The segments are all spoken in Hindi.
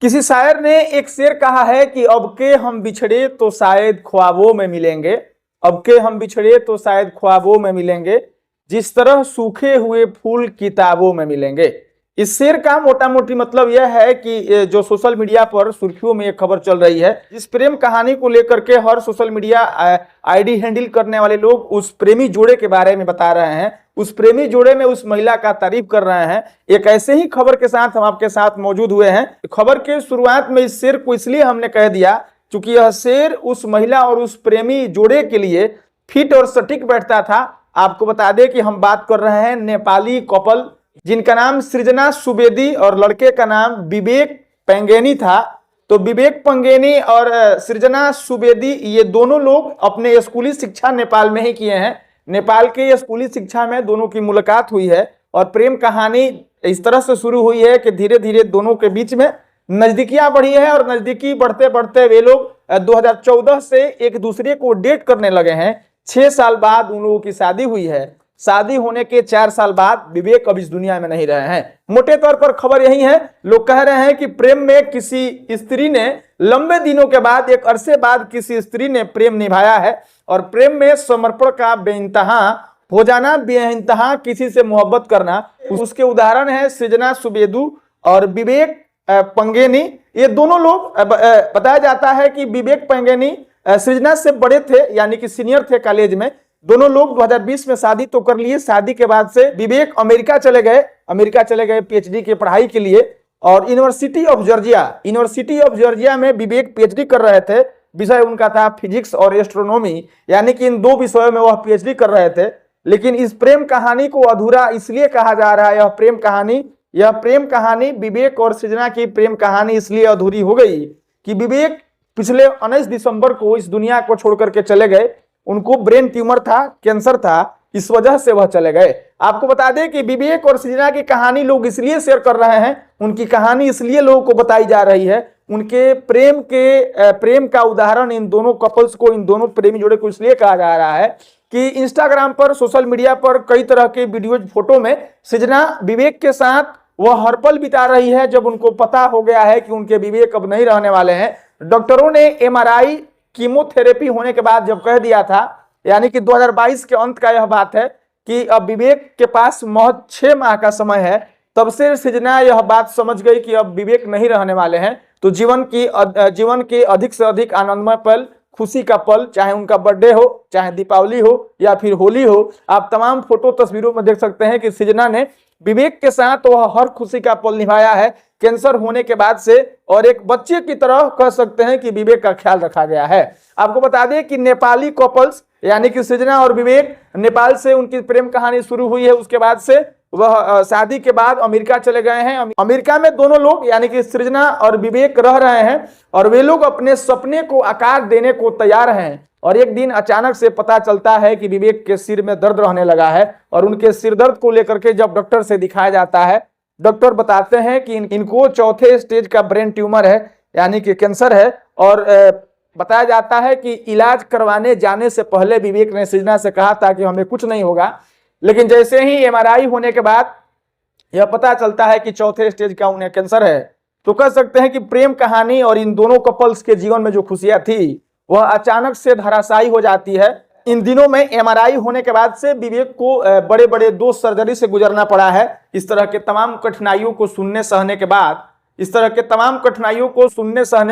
किसी शायर ने एक शेर कहा है कि अब के हम बिछड़े तो शायद ख्वाबों में मिलेंगे, अब के हम बिछड़े तो शायद ख्वाबों में मिलेंगे, जिस तरह सूखे हुए फूल किताबों में मिलेंगे। इस शेर का मोटा मोटी मतलब यह है कि जो सोशल मीडिया पर सुर्खियों में एक खबर चल रही है, इस प्रेम कहानी को लेकर के हर सोशल मीडिया आईडी हैंडल करने वाले लोग उस प्रेमी जोड़े के बारे में बता रहे हैं, उस प्रेमी जोड़े में उस महिला का तारीफ कर रहे हैं। एक ऐसे ही खबर के साथ हम आपके साथ मौजूद हुए हैं। खबर के शुरुआत में इस शेर को इसलिए हमने कह दिया क्योंकि यह शेर उस महिला और उस प्रेमी जोड़े के लिए फिट और सटीक बैठता था। आपको बता दें कि हम बात कर रहे हैं नेपाली कपल जिनका नाम सृजना सुवेदी और लड़के का नाम विवेक पंगेनी था। तो विवेक पंगेनी और सृजना सुवेदी ये दोनों लोग अपने स्कूली शिक्षा नेपाल में ही किए हैं। नेपाल के स्कूली शिक्षा में दोनों की मुलाकात हुई है और प्रेम कहानी इस तरह से शुरू हुई है कि धीरे धीरे दोनों के बीच में नजदीकियां बढ़ी है और नजदीकी बढ़ते बढ़ते वे लोग 2014 से एक दूसरे को डेट करने लगे हैं। 6 साल बाद उन लोगों की शादी हुई है। शादी होने के 4 साल बाद विवेक अब इस दुनिया में नहीं रहे हैं। मोटे तौर पर खबर यही है, लोग कह रहे हैं कि प्रेम में किसी स्त्री ने लंबे दिनों के बाद, एक अरसे बाद किसी स्त्री ने प्रेम निभाया है और प्रेम में समर्पण का बेइंतहा हो जाना, बेइंतहा किसी से मोहब्बत करना, उसके उदाहरण है सृजना सुवेदू और विवेक पंगेनी। ये दोनों लोग, बताया जाता है कि विवेक पंगेनी सृजना से बड़े थे, यानी कि सीनियर थे कॉलेज में। दोनों लोग 2020 में शादी तो कर लिए। शादी के बाद से विवेक अमेरिका चले गए पीएचडी की पढ़ाई के लिए और यूनिवर्सिटी ऑफ जॉर्जिया में विवेक पीएचडी कर रहे थे। विषय उनका था फिजिक्स और एस्ट्रोनॉमी, यानी कि इन 2 विषयों में वह पीएचडी कर रहे थे। लेकिन इस प्रेम कहानी को अधूरा इसलिए कहा जा रहा है, यह प्रेम कहानी विवेक और सृजना की प्रेम कहानी इसलिए अधूरी हो गई कि विवेक पिछले 19 दिसंबर को इस दुनिया को छोड़ करके चले गए। उनको ब्रेन ट्यूमर था, कैंसर था, इस वजह से वह चले गए। आपको बता दें कि विवेक और सृजना की कहानी लोग इसलिए शेयर कर रहे हैं, उनकी कहानी इसलिए लोगों को बताई जा रही है, उनके प्रेम का उदाहरण इन दोनों कपल्स को, इन दोनों प्रेमी जोड़े को इसलिए कहा जा रहा है कि इंस्टाग्राम पर, सोशल मीडिया पर कई तरह के वीडियोज, फोटो में सृजना विवेक के साथ वह हर पल बिता रही है। जब उनको पता हो गया है कि उनके विवेक अब नहीं रहने वाले हैं, डॉक्टरों ने एमआरआई कीमोथेरेपी होने के बाद जब कह दिया था, यानी कि 2022 के अंत का यह बात है कि अब विवेक के पास महज 6 माह का समय है, तब से सृजना यह बात समझ गई कि अब विवेक नहीं रहने वाले हैं। तो जीवन के अधिक से अधिक आनंदमय पल, खुशी का पल, चाहे उनका बर्थडे हो, चाहे दीपावली हो या फिर होली हो, आप तमाम फोटो तस्वीरों में देख सकते हैं कि सृजना ने विवेक के साथ वह हर खुशी का पल निभाया है कैंसर होने के बाद से, और एक बच्चे की तरह कह सकते हैं कि विवेक का ख्याल रखा गया है। आपको बता दें कि नेपाली कपल्स यानी कि सृजना और विवेक, नेपाल से उनकी प्रेम कहानी शुरू हुई है। उसके बाद से वह शादी के बाद अमेरिका चले गए हैं। अमेरिका में दोनों लोग यानी कि सृजना और विवेक रह रहे हैं और वे लोग अपने सपने को आकार देने को तैयार हैं। और एक दिन अचानक से पता चलता है कि विवेक के सिर में दर्द रहने लगा है और उनके सिर दर्द को लेकर के जब डॉक्टर से दिखाया जाता है, डॉक्टर बताते हैं कि इनको 4थे स्टेज का ब्रेन ट्यूमर है, यानी कि कैंसर है। और बताया जाता है कि इलाज करवाने जाने से पहले विवेक ने सृजना से कहा था कि हमें कुछ नहीं होगा, लेकिन जैसे ही एमआरआई होने के बाद यह पता चलता है कि 4थे स्टेज का उन्हें कैंसर है। तो कह सकते हैं कि प्रेम कहानी और इन दोनों कपल्स के जीवन में जो खुशियां थी वह अचानक से धराशायी हो जाती है। इन दिनों में एमआरआई होने के बाद से विवेक को बड़े बड़े 2 सर्जरी से गुजरना पड़ा है। इस तरह के तमाम कठिनाइयों को सुनने सहने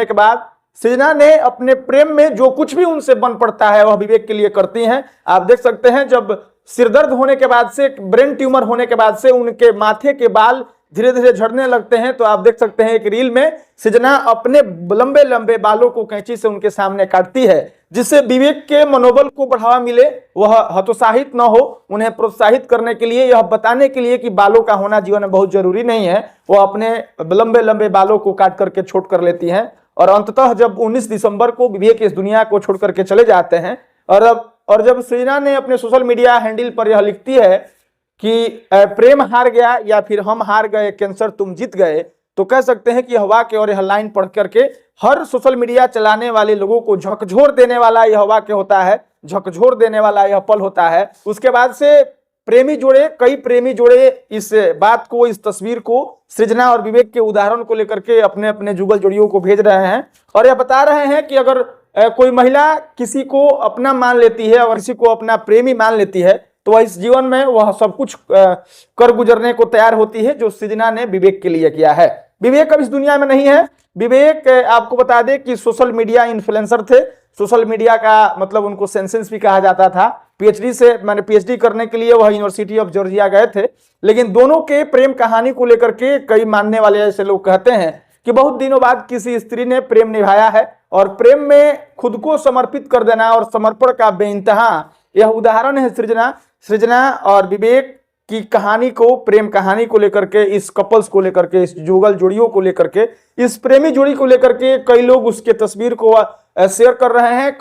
के बाद सृजना ने अपने प्रेम में जो कुछ भी उनसे बन पड़ता है वह विवेक के लिए करती हैं। आप देख सकते हैं जब सिरदर्द होने के बाद से, ब्रेन ट्यूमर होने के बाद से उनके माथे के बाल धीरे धीरे झड़ने लगते हैं, तो आप देख सकते हैं एक रील में सृजना अपने लंबे लंबे बालों को कैंची से उनके सामने काटती है, जिससे विवेक के मनोबल को बढ़ावा मिले, वह हतोत्साहित न हो। उन्हें प्रोत्साहित करने के लिए, यह बताने के लिए कि बालों का होना जीवन में बहुत जरूरी नहीं है, वह अपने लंबे लंबे बालों को काट करके छोड़ कर लेती हैं। और अंततः जब 19 दिसंबर को विवेक इस दुनिया को छोड़ करके चले जाते हैं और जब सृजना ने अपने सोशल मीडिया हैंडल पर यह लिखती है कि प्रेम हार गया या फिर हम हार गए, कैंसर तुम जीत गए, तो कह सकते हैं कि हवा के और यह लाइन पढ़ करके हर सोशल मीडिया चलाने वाले लोगों को झकझोर देने वाला यह वाक्य होता है, झकझोर देने वाला यह पल होता है। उसके बाद से प्रेमी जोड़े, कई प्रेमी जोड़े इस बात को, इस तस्वीर को सृजना और विवेक के उदाहरण को लेकर के अपने अपने जुगल जोड़ियों को भेज रहे हैं और यह बता रहे हैं कि अगर कोई महिला किसी को अपना मान लेती है और किसी को अपना प्रेमी मान लेती है तो वह इस जीवन में वह सब कुछ कर गुजरने को तैयार होती है जो सृजना ने विवेक के लिए किया है। विवेक अब इस दुनिया में नहीं है। विवेक आपको बता दें कि सोशल मीडिया इन्फ्लुएंसर थे। सोशल मीडिया का मतलब उनको सेंसेस भी कहा जाता था। पीएचडी करने के लिए वह यूनिवर्सिटी ऑफ जॉर्जिया गए थे। लेकिन दोनों के प्रेम कहानी को लेकर के कई मानने वाले ऐसे लोग कहते हैं कि बहुत दिनों बाद किसी स्त्री ने प्रेम निभाया है और प्रेम में खुद को समर्पित कर देना और समर्पण का बेइंतहा यह उदाहरण है सृजना और विवेक की कहानी को, प्रेम कहानी को लेकर के, इस कपल्स को लेकर के, इस जुगल जोड़ियों को लेकर के, इस प्रेमी जोड़ी को लेकर के कई लोग उसके तस्वीर को शेयर कर रहे हैं।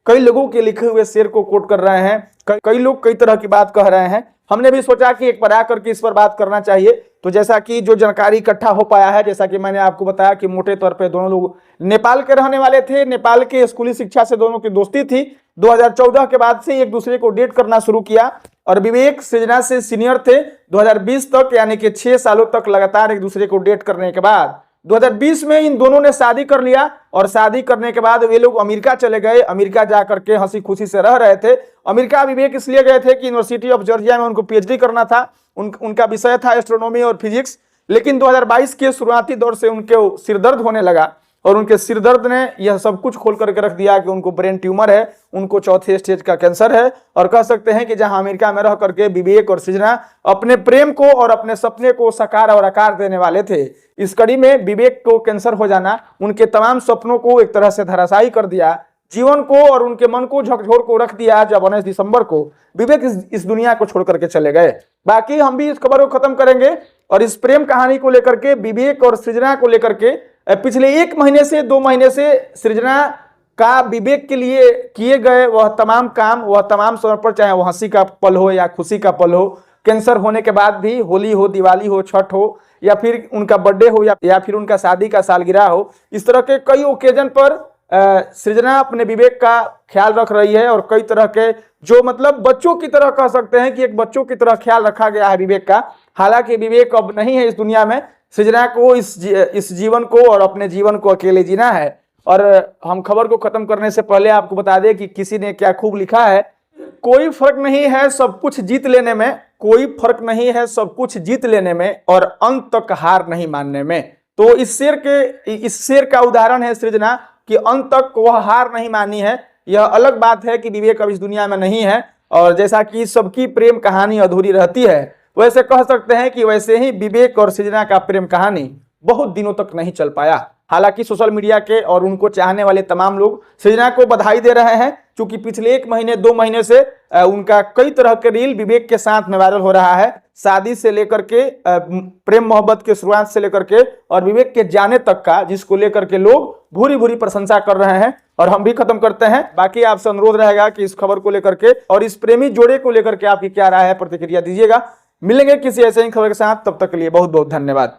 कई लोगों के लिखे हुए शेर को कोट कर रहे हैं। कई लोग कई तरह की बात कह रहे हैं। हमने भी सोचा कि एक बार आकर के इस पर बात करना चाहिए। तो जैसा कि जो जानकारी इकट्ठा हो पाया है, जैसा कि मैंने आपको बताया कि मोटे तौर पे दोनों लोग नेपाल के रहने वाले थे। नेपाल के स्कूली शिक्षा से दोनों की दोस्ती थी। 2014 के बाद से एक दूसरे को डेट करना शुरू किया और विवेक सृजना से सीनियर थे। 2020 तक यानी कि 6 सालों तक लगातार एक दूसरे को डेट करने के बाद 2020 में इन दोनों ने शादी कर लिया और शादी करने के बाद वे लोग अमेरिका चले गए। अमेरिका जाकर के हंसी खुशी से रह रहे थे। अमेरिका विवेक इसलिए गए थे कि यूनिवर्सिटी ऑफ जॉर्जिया में उनको पीएचडी करना था। उनका विषय था एस्ट्रोनॉमी और फिजिक्स। लेकिन 2022 के शुरुआती दौर से उनके सिरदर्द होने लगा और उनके सिरदर्द ने यह सब कुछ खोल करके रख दिया कि उनको ब्रेन ट्यूमर है, उनको चौथे स्टेज का कैंसर है। और कह सकते हैं कि जहां अमेरिका में रह करके विवेक और सृजना अपने प्रेम को और अपने सपने को साकार और आकार देने वाले थे, इस कड़ी में विवेक को कैंसर हो जाना उनके तमाम सपनों को एक तरह से धराशायी कर दिया, जीवन को और उनके मन को झकझोर को रख दिया। जब 19 दिसंबर को विवेक इस दुनिया को छोड़ करके चले गए। बाकी हम भी इस खबर को खत्म करेंगे और इस प्रेम कहानी को लेकर के, विवेक और सृजना को लेकर के पिछले 1 महीने से 2 महीने से सृजना का विवेक के लिए किए गए वह तमाम काम, वह तमाम समर्पण, चाहे वह हंसी का पल हो या खुशी का पल हो, कैंसर होने के बाद भी, होली हो, दिवाली हो, छठ हो या फिर उनका बर्थडे हो या फिर उनका शादी का सालगिरह हो, इस तरह के कई ओकेजन पर सृजना अपने विवेक का ख्याल रख रही है। और कई तरह के जो मतलब बच्चों की तरह कह सकते हैं कि एक बच्चों की तरह ख्याल रखा गया है विवेक का। हालांकि विवेक अब नहीं है इस दुनिया में। सृजना को इस जीवन को और अपने जीवन को अकेले जीना है। और हम खबर को खत्म करने से पहले आपको बता दें कि किसी ने क्या खूब लिखा है, कोई फर्क नहीं है सब कुछ जीत लेने में, कोई फर्क नहीं है सब कुछ जीत लेने में और अंत तक हार नहीं मानने में। तो इस शेर का उदाहरण है सृजना कि अंत तक वह हार नहीं मानी है। यह अलग बात है कि विवेक अब इस दुनिया में नहीं है और जैसा कि सबकी प्रेम कहानी अधूरी रहती है, वैसे कह सकते हैं कि वैसे ही विवेक और सृजना का प्रेम कहानी बहुत दिनों तक नहीं चल पाया। हालांकि सोशल मीडिया के और उनको चाहने वाले तमाम लोग सृजना को बधाई दे रहे हैं, क्योंकि पिछले 1 महीने 2 महीने से उनका कई तरह के रील विवेक के साथ में वायरल हो रहा है। शादी से लेकर के, प्रेम मोहब्बत के शुरुआत से लेकर के और विवेक के जाने तक का, जिसको लेकर के लोग भूरी भूरी प्रशंसा कर रहे हैं। और हम भी खत्म करते हैं। बाकी आपसे अनुरोध रहेगा कि इस खबर को लेकर के और इस प्रेमी जोड़े को लेकर के आपकी क्या राय है, प्रतिक्रिया दीजिएगा। मिलेंगे किसी ऐसे ही खबर के साथ, तब तक के लिए बहुत बहुत धन्यवाद।